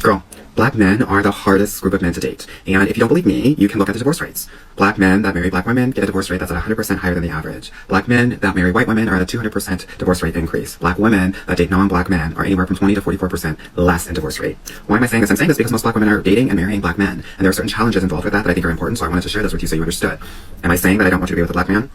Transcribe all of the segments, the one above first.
Girl, black men are the hardest group of men to date. And if you don't believe me, you can look at the divorce rates. Black men that marry black women get a divorce rate that's at 100% higher than the average. Black men that marry white women are at a 200% divorce rate increase. Black women that date non-black men are anywhere from 20 to 44% less in divorce rate. Why am I saying this? I'm saying this because most black women are dating and marrying black men. And there are certain challenges involved with that I think are important, so I wanted to share this with you so you understood. Am I saying that I don't want you to be with a black man?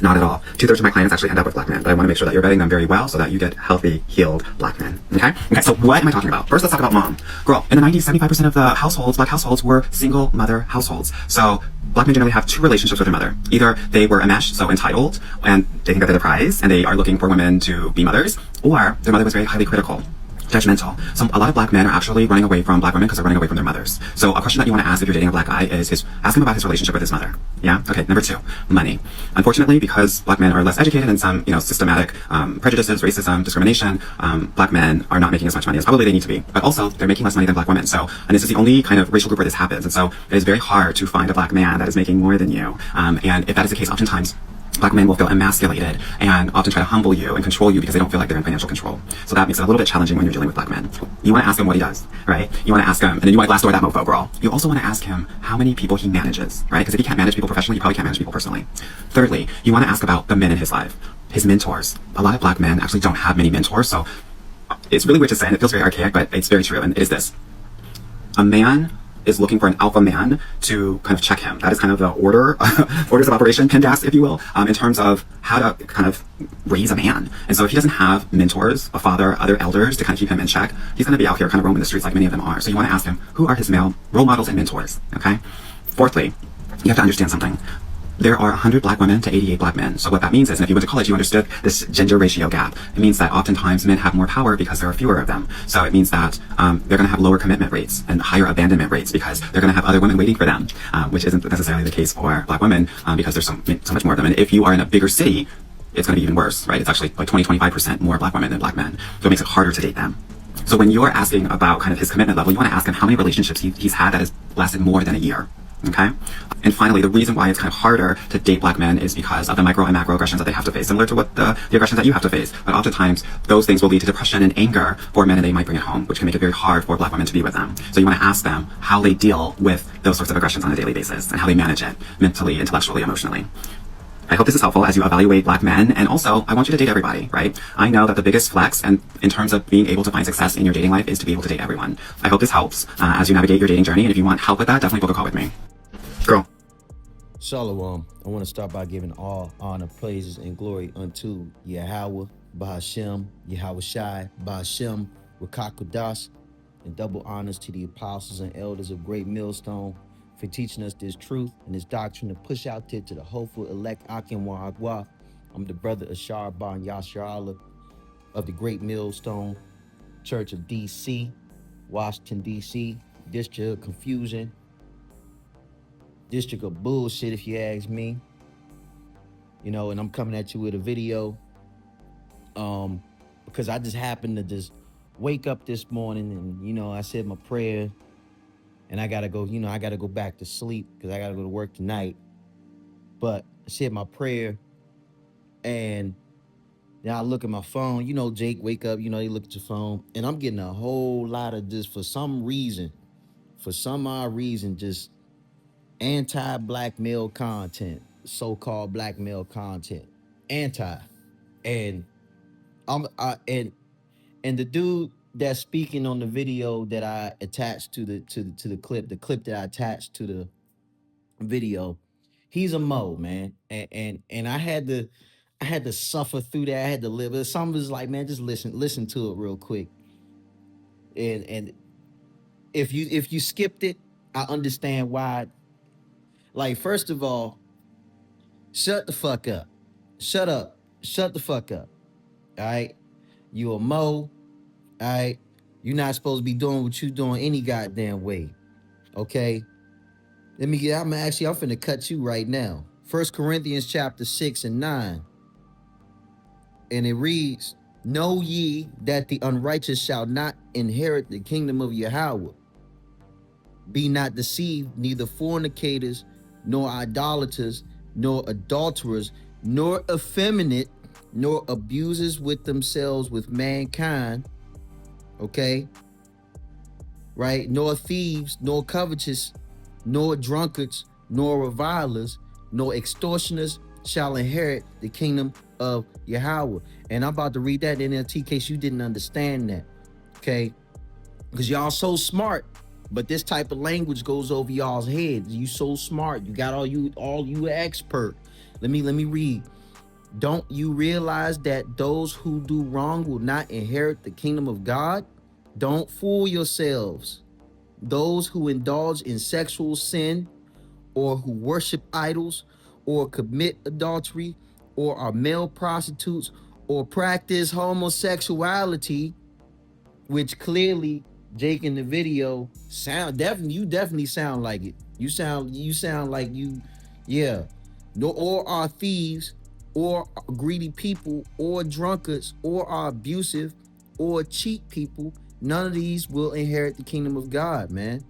Not at all. 2/3 of my clients actually end up with black men, but I want to make sure that you're vetting them very well so that you get healthy, healed black men. Okay? Okay, so what am I talking about? First, let's talk about mom. Girl, in the 90s, 75% of the households, black households, were single mother households. So black men generally have two relationships with their mother. Either they were enmeshed, so entitled, and they think that they're the prize, and they are looking for women to be mothers, or their mother was very highly critical, judgmental. So a lot of black men are actually running away from black women because they're running away from their mothers. So a question that you want to ask if you're dating a black guy is ask him about his relationship with his mother. Yeah? Okay, number 2, money. Unfortunately, because black men are less educated in some, systematic prejudices, racism, discrimination, black men are not making as much money as probably they need to be. But also, they're making less money than black women. So, and this is the only kind of racial group where this happens. And so it is very hard to find a black man that is making more than you. And if that is the case, oftentimes, black men will feel emasculated and often try to humble you and control you because they don't feel like they're in financial control. So that makes it a little bit challenging when you're dealing with black men. You want to ask him what he does, right? You want to ask him, and then you want to glass door that mofo, girl. You also want to ask him how many people he manages, right? Because if he can't manage people professionally, he probably can't manage people personally. Thirdly, you want to ask about the men in his life, his mentors. A lot of black men actually don't have many mentors, so it's really weird to say, and it feels very archaic, but it's very true, and it is this. A man is looking for an alpha man to kind of check him. That is kind of the orders of operation, PEMDAS, if you will, in terms of how to kind of raise a man. And so if he doesn't have mentors, a father, other elders to kind of keep him in check, he's going to be out here kind of roaming the streets like many of them are. So you want to ask him, who are his male role models and mentors? Okay. Fourthly, you have to understand something. There are 100 black women to 88 black men. So what that means is, and if you went to college, you understood this gender ratio gap. It means that oftentimes men have more power because there are fewer of them. So it means that they're going to have lower commitment rates and higher abandonment rates because they're going to have other women waiting for them, which isn't necessarily the case for black women because there's so much more of them. And if you are in a bigger city, it's going to be even worse, right? It's actually like 20-25% more black women than black men. So it makes it harder to date them. So when you're asking about kind of his commitment level, you want to ask him how many relationships he's had that has lasted more than a year. Okay? And finally, the reason why it's kind of harder to date black men is because of the micro and macro aggressions that they have to face, similar to what the aggressions that you have to face. But oftentimes, those things will lead to depression and anger for men, and they might bring it home, which can make it very hard for black women to be with them. So you want to ask them how they deal with those sorts of aggressions on a daily basis and how they manage it mentally, intellectually, emotionally. I hope this is helpful as you evaluate black men, and also I want you to date everybody, right? I know that the biggest flex and in terms of being able to find success in your dating life is to be able to date everyone. I hope this helps as you navigate your dating journey, and if you want help with that, definitely book a call with me. Girl. Shalom. I want to start by giving all honor, praises, and glory unto Yahweh, Bahashem, Yahweh Shai, Bahashem, Rakakudas, and double honors to the apostles and elders of Great Millstone for teaching us this truth and this doctrine to push out there to the hopeful elect Akim Wahagwa. I'm the brother Ashar Ban Yashar Allah of the Great Millstone Church of D.C., Washington, D.C., District of Confusion, District of Bullshit, if you ask me. And I'm coming at you with a video because I just happened to just wake up this morning and, I said my prayer and I got to go, I got to go back to sleep because I got to go to work tonight. But I said my prayer and then I look at my phone. Jake, wake up, you look at your phone and I'm getting a whole lot of just for some odd reason, just anti-black male content, so-called black male content, and the dude that's speaking on the video that I attached to the clip that I attached to the video, he's a Mo, man, and I had to suffer through that. I had to live. Some was like, man, just listen to it real quick, and if you skipped it, I understand why. Like, first of all, shut the fuck up. Shut up. Shut the fuck up. All right? You a Mo. All right? You're not supposed to be doing what you doing any goddamn way. Okay? I'm finna cut you right now. 1 Corinthians chapter 6 and 9. And it reads, know ye that the unrighteous shall not inherit the kingdom of Yahweh. Be not deceived, neither fornicators, nor idolaters, nor adulterers, nor effeminate, nor abusers with themselves with mankind. Okay? right? Nor thieves, nor covetous, nor drunkards, nor revilers, nor extortioners shall inherit the kingdom of Yahweh. And I'm about to read that in NLT in case you didn't understand that. Okay. Because y'all so smart, but this type of language goes over y'all's heads. You so smart. You got all you expert. Let me read. Don't you realize that those who do wrong will not inherit the kingdom of God? Don't fool yourselves. Those who indulge in sexual sin, or who worship idols, or commit adultery, or are male prostitutes, or practice homosexuality, which clearly Jake in the video you definitely sound like it. You sound like you, yeah. No, or are thieves, or are greedy people, or drunkards, or are abusive, or cheat people. None of these will inherit the kingdom of God, man.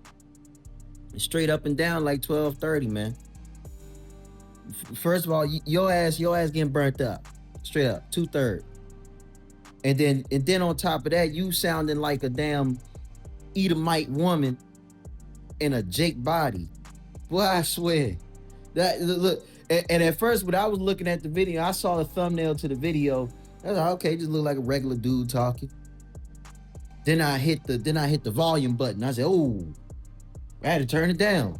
Straight up and down like 12:30, man. First of all, your ass getting burnt up. Straight up, 2/3. And then on top of that, you sounding like a damn Edomite woman in a Jake body. Boy, I swear. That look, and at first when I was looking at the video, I saw the thumbnail to the video. I was like, okay, just look like a regular dude talking. Then I hit the volume button. I said, oh, I had to turn it down.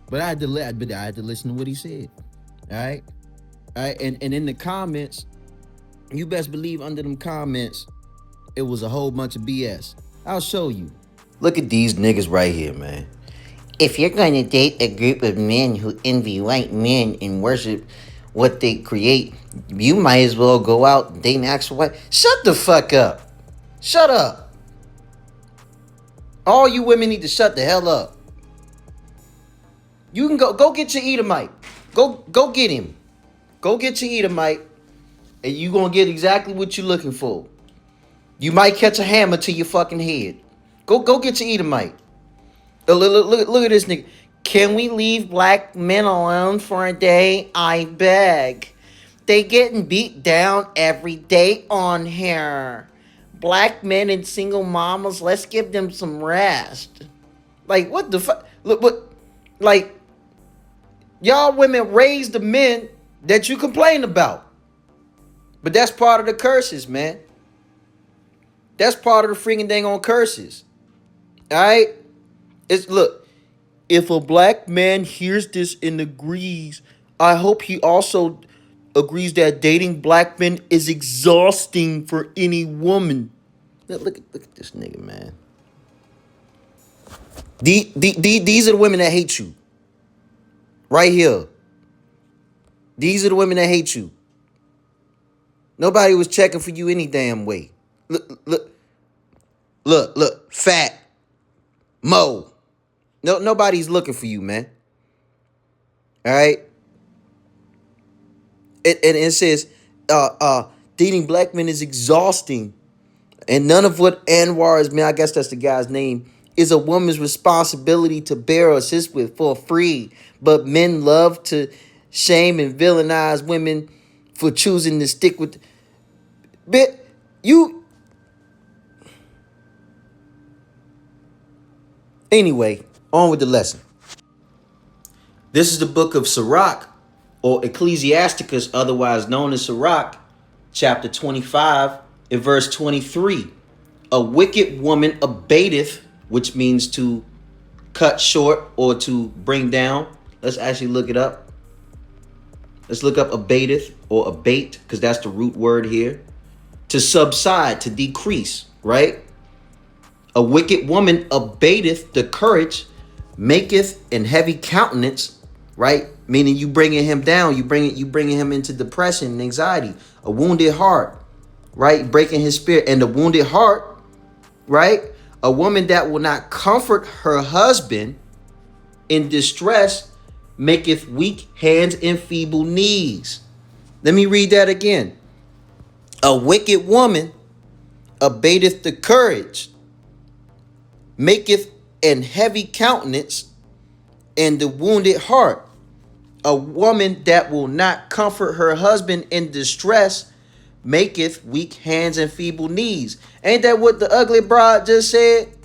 But I had to listen to what he said. All right. All right. And in the comments, you best believe under them comments, it was a whole bunch of BS. I'll show you. Look at these niggas right here, man. If you're going to date a group of men who envy white men and worship what they create, you might as well go out and date an actual white. Shut the fuck up. Shut up. All you women need to shut the hell up. You can go get your Edomite. Go get him. Go get your Edomite, and you gonna get exactly what you're looking for. You might catch a hammer to your fucking head. Go get your Edomite. Look at this nigga. Can we leave black men alone for a day? I beg. They getting beat down every day on here. Black men and single mamas, let's give them some rest. Like, what the fuck? Look, what? Like, y'all women raise the men that you complain about. But that's part of the curses, man. That's part of the freaking dang on curses. All right? Look, if a black man hears this and agrees, I hope he also agrees that dating black men is exhausting for any woman. Look at this nigga, man. These are the women that hate you. Right here. These are the women that hate you. Nobody was checking for you any damn way. Look, fat. Mo. No, nobody's looking for you, man. All right. And it says, dating black men is exhausting. And none of what Anwar is, man, I guess that's the guy's name, is a woman's responsibility to bear or assist with for free. But men love to shame and villainize women for choosing to stick with. Bit, you. Anyway, on with the lesson. This is the book of Sirach, or Ecclesiasticus, otherwise known as Sirach, chapter 25, and verse 23. A wicked woman abateth, which means to cut short or to bring down. Let's actually look it up. Let's look up abateth or abate, because that's the root word here. To subside, to decrease, right? A wicked woman abateth the courage, maketh an heavy countenance, right? Meaning you bringing him down, you bringing him into depression and anxiety. A wounded heart, right? Breaking his spirit. And the wounded heart, right? A woman that will not comfort her husband in distress maketh weak hands and feeble knees. Let me read that again. A wicked woman abateth the courage, maketh an heavy countenance, and the wounded heart. A woman that will not comfort her husband in distress maketh weak hands and feeble knees. Ain't that what the ugly broad just said?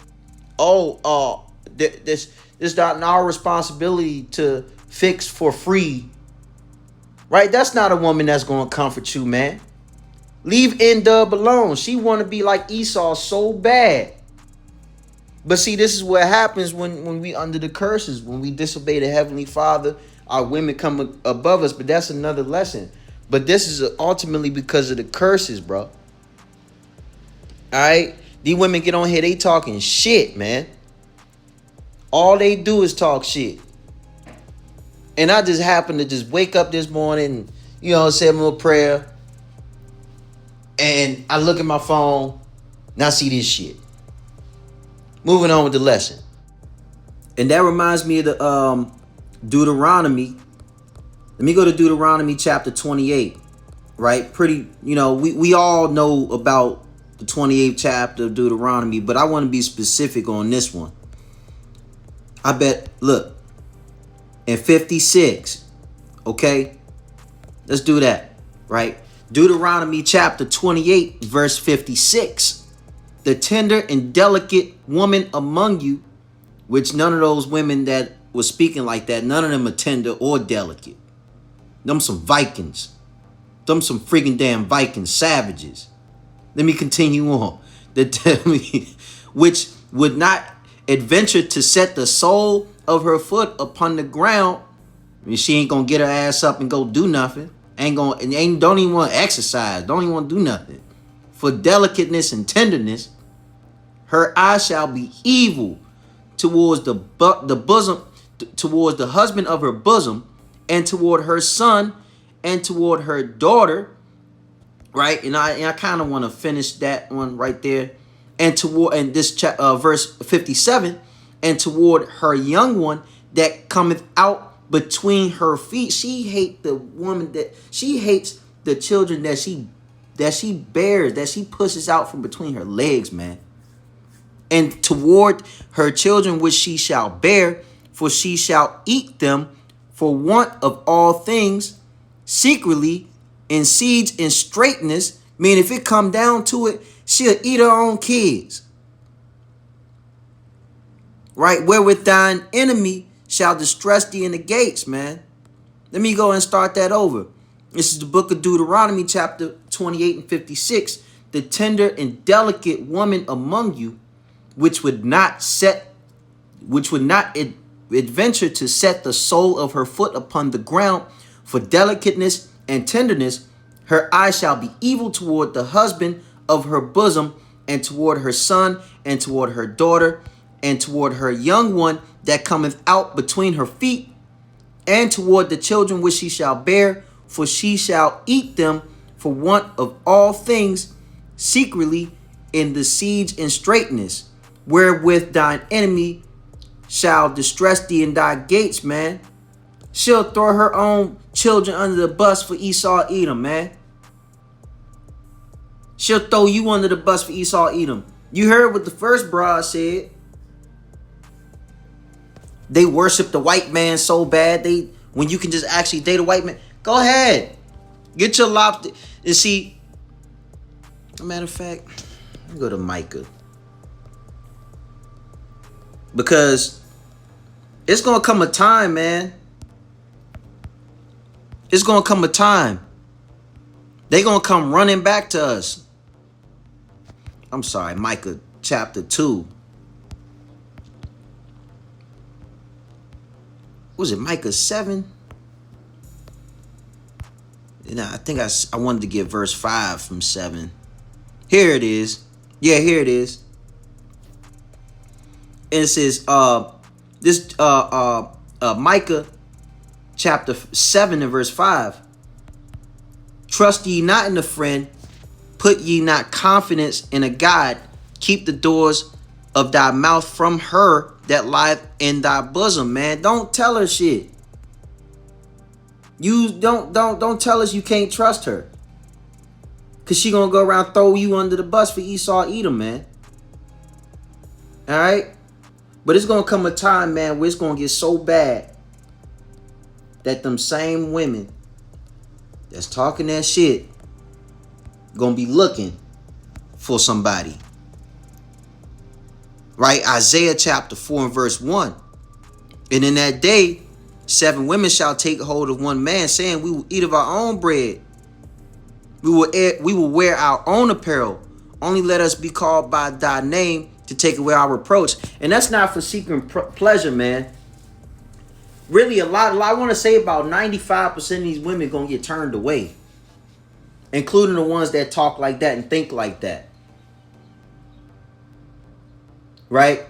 oh, this not our responsibility to fix for free, right? That's not a woman that's gonna comfort you, man. Leave N-Dub alone. She want to be like Esau so bad. But see, this is what happens when we under the curses, when we disobey the Heavenly Father, our women come above us. But that's another lesson. But this is ultimately because of the curses, bro. All right? These women get on here, they talking shit, man. All they do is talk shit. And I just happened to just wake up this morning, you know, say a little prayer. And I look at my phone, and I see this shit. Moving on with the lesson. And that reminds me of the Deuteronomy. Let me go to Deuteronomy chapter 28, right? Pretty, you know, we all know about the 28th chapter of Deuteronomy, but I want to be specific on this one. I bet, look, in 56, okay? Let's do that, right? Deuteronomy chapter 28, verse 56. The tender and delicate woman among you, which none of those women that was speaking like that, none of them are tender or delicate. Them some Vikings. Them some freaking damn Viking savages. Let me continue on. Which would not adventure to set the sole of her foot upon the ground. I mean, she ain't gonna get her ass up and go do nothing. Don't even want to exercise. Don't even want to do nothing. For delicateness and tenderness, her eye shall be evil towards the bosom, towards the husband of her bosom, and toward her son, and toward her daughter. Right, and I kind of want to finish that one right there, and this verse 57, and toward her young one that cometh out between her feet. She hates the woman she hates the children that she bears, that she pushes out from between her legs, man. And toward her children which she shall bear, for she shall eat them for want of all things secretly in seeds and straightness. Mean, if it come down to it, she'll eat her own kids. Right? Wherewith thine enemy shall distress thee in the gates, man. Let me go and start that over. This is the book of Deuteronomy, chapter 28 and 56. The tender and delicate woman among you, which would not adventure to set the sole of her foot upon the ground for delicateness and tenderness, her eye shall be evil toward the husband of her bosom, and toward her son, and toward her daughter, and toward her young one that cometh out between her feet, and toward the children which she shall bear, for she shall eat them for want of all things secretly in the siege and straightness, wherewith thine enemy shall distress thee in thy gates, man. She'll throw her own children under the bus for Esau Edom, man. She'll throw you under the bus for Esau Edom. You heard what the first broad said. They worship the white man so bad, when you can just actually date a white man. Go ahead. Get your lobster. And see, as a matter of fact, I'll go to Micah. Because it's going to come a time, man. It's going to come a time. They're going to come running back to us. I'm sorry, Micah chapter 2. Was it Micah 7? I think I wanted to get verse 5 from 7. Here it is. Yeah, here it is. And it says, Micah chapter 7 and verse 5. Trust ye not in a friend, put ye not confidence in a God. Keep the doors of thy mouth from her that lieth in thy bosom, man. Don't tell her shit. You don't tell us you can't trust her. Cause she gonna go around throw you under the bus for Esau Edom, man. Alright? But it's gonna come a time, man, where it's gonna get so bad that them same women that's talking that shit gonna be looking for somebody. right? Isaiah chapter 4 and verse 1. And in that day, 7 women shall take hold of one man, saying, we will eat of our own bread. We will wear our own apparel. Only let us be called by thy name to take away our reproach. And that's not for seeking pleasure, man. Really, I want to say about 95% of these women going to get turned away, including the ones that talk like that and think like that. Right?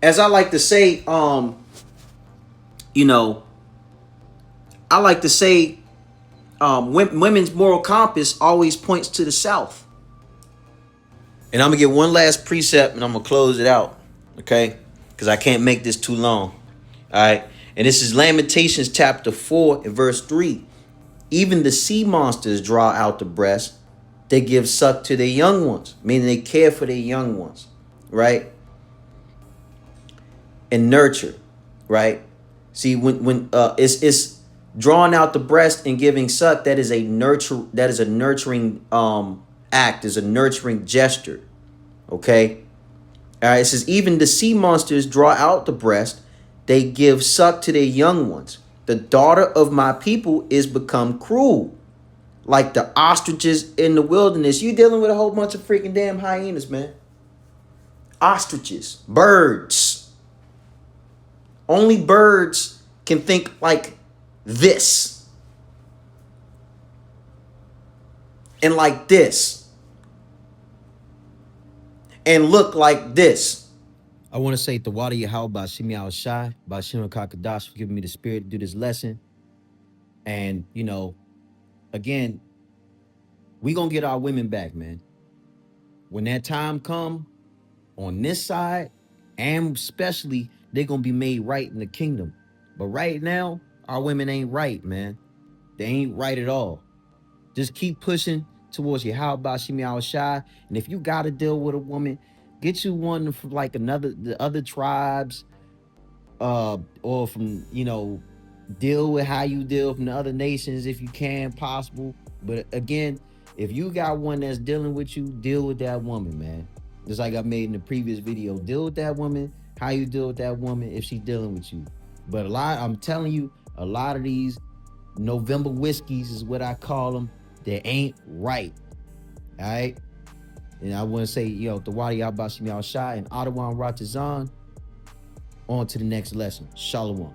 As I like to say, you know, I like to say, women's moral compass always points to the south. And I'm gonna get one last precept, and I'm gonna close it out, okay? Because I can't make this too long. All right, and this is Lamentations chapter 4 and verse 3. Even the sea monsters draw out the breast; they give suck to their young ones, meaning they care for their young ones, right? And nurture, right? See, when it's drawing out the breast and giving suck, that is a nurturing act, is a nurturing gesture. Okay. All right. It says, even the sea monsters draw out the breast, they give suck to their young ones. The daughter of my people is become cruel, like the ostriches in the wilderness. You dealing with a whole bunch of freaking damn hyenas, man. Ostriches, birds. Only birds can think like this and like this and look like this. I want to say Tawadi Yahal Bashimi Al Shai, Bashim Kakadash for giving me the spirit to do this lesson. And, you know, again, we going to get our women back, man. When that time come on this side, and especially they're going to be made right in the kingdom. But right now, our women ain't right, man. They ain't right at all. Just keep pushing towards your how about Shimi Al Shai. And if you got to deal with a woman, get you one from like the other tribes, or from, you know, deal with how you deal from the other nations if you can possible. But again, if you got one that's dealing with you, deal with that woman, man. Just like I made in the previous video, deal with that woman, how you deal with that woman if she's dealing with you. But I'm telling you, a lot of these November whiskeys is what I call them. They ain't right. All right. And I want to say, yo, Tawadi Abashimi Al Shai and Ottawa and Ratazan. On to the next lesson. Shalom.